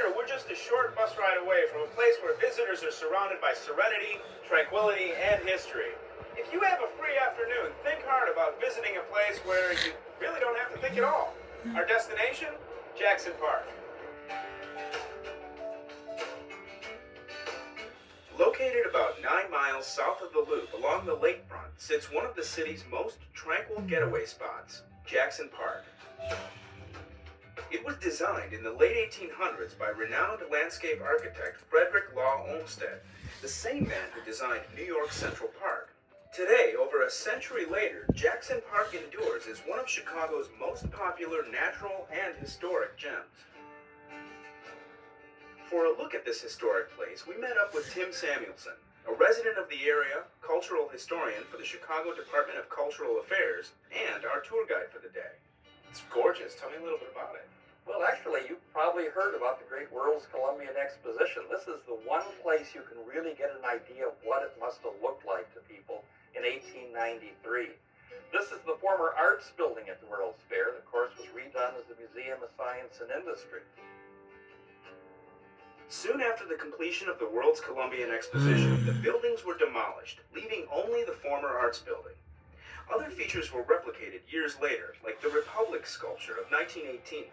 here, we're just a short bus ride away from a place where visitors are surrounded by serenity, tranquility, and history. If you have a free afternoon, think hard about visiting a place where you really don't have to think at all. Our destination? Jackson Park. Located about 9 miles south of the Loop along the lakefront sits one of the city's most tranquil getaway spots, Jackson Park. It was designed in the late 1800s by renowned landscape architect Frederick Law Olmsted, the same man who designed New York Central Park. Today, over a century later, Jackson Park endures as one of Chicago's most popular natural and historic gems. For a look at this historic place, we met up with Tim Samuelson, a resident of the area, cultural historian for the Chicago Department of Cultural Affairs, and our tour guide for the day. It's gorgeous. Tell me a little bit about it. Well, actually, you've probably heard about the Great World's Columbian Exposition. This is the one place you can really get an idea of what it must have looked like to people in 1893. This is the former arts building at the World's Fair that, of course, was redone as the Museum of Science and Industry. Soon after the completion of the World's Columbian Exposition, the buildings were demolished, leaving only the former arts building. Other features were replicated years later, like the Republic sculpture of 1918.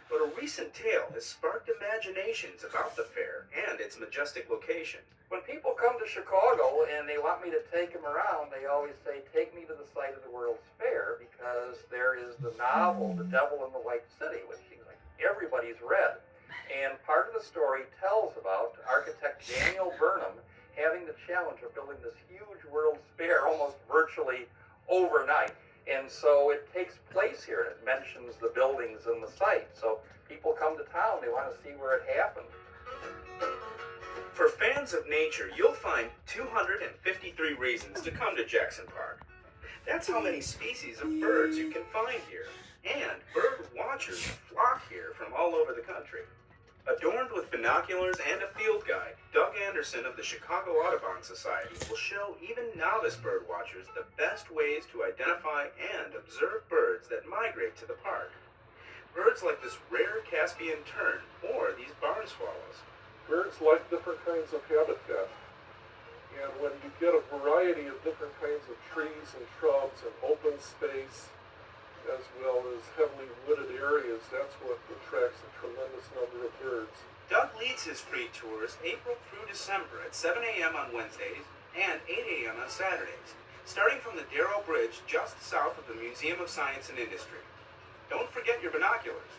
But a recent tale has sparked imaginations about the fair and its majestic location. When people come to Chicago and they want me to take them around, they always say, take me to the site of the World's Fair, because there is the novel, The Devil in the White City, which seems like everybody's read. And part of the story tells about architect Daniel Burnham having the challenge of building this huge World's Fair almost virtually overnight. And so it takes place here, and it mentions the buildings and the site. So people come to town, they want to see where it happened. For fans of nature, you'll find 253 reasons to come to Jackson Park. That's how many species of birds you can find here. And bird watchers flock here from all over the country. Adorned with binoculars and a field guide, Doug Anderson of the Chicago Audubon Society will show even novice bird watchers the best ways to identify and observe birds that migrate to the park. Birds like this rare Caspian tern or these barn swallows. Birds like different kinds of habitat. And when you get a variety of different kinds of trees and shrubs and open space, as well as heavily wooded areas, that's what attracts a tremendous number of birds. Doug leads his free tours April through December at 7 a.m. on Wednesdays and 8 a.m. on Saturdays, starting from the Darrow Bridge just south of the Museum of Science and Industry. Don't forget your binoculars.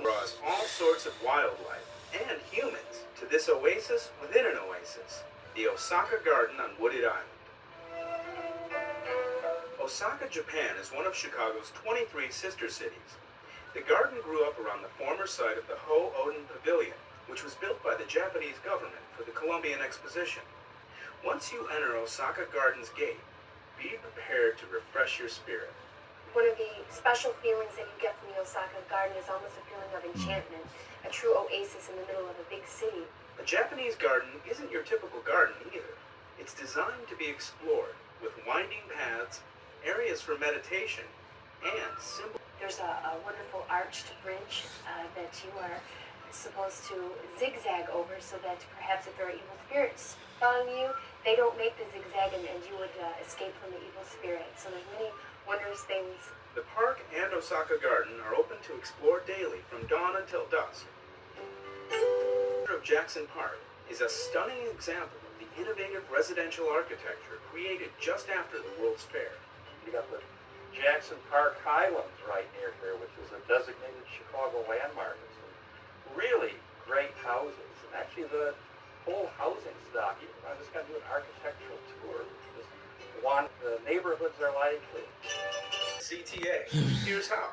Draws all sorts of wildlife and humans to this oasis within an oasis, the Osaka Garden on Wooded Island. Osaka, Japan is one of Chicago's 23 sister cities. The garden grew up around the former site of the Ho-Oden Pavilion, which was built by the Japanese government for the Columbian Exposition. Once you enter Osaka Garden's gate, be prepared to refresh your spirit. One of the special feelings that you get from the Osaka Garden is almost a feeling of enchantment, a true oasis in the middle of a big city. A Japanese garden isn't your typical garden either. It's designed to be explored, with winding paths, areas for meditation, and simple. There's a wonderful arched bridge that you are supposed to zigzag over, so that perhaps if there are evil spirits following you, they don't make the zigzag and you would escape from the evil spirit. So there's many wondrous things. The park and Osaka Garden are open to explore daily from dawn until dusk. Of Jackson Park is a stunning example of the innovative residential architecture created just after the World's Fair. You got the Jackson Park Highlands right near here, which is a designated Chicago landmark. It's some really great houses, and actually the whole housing stock. I'm just going to do an architectural tour. Just want the neighborhoods are like. CTA. Here's how.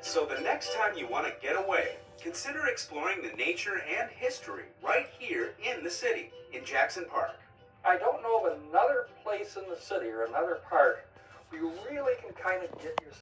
So the next time you want to get away, consider exploring the nature and history right here in the city, in Jackson Park. I don't know of another place in the city or another park where you really can kind of get your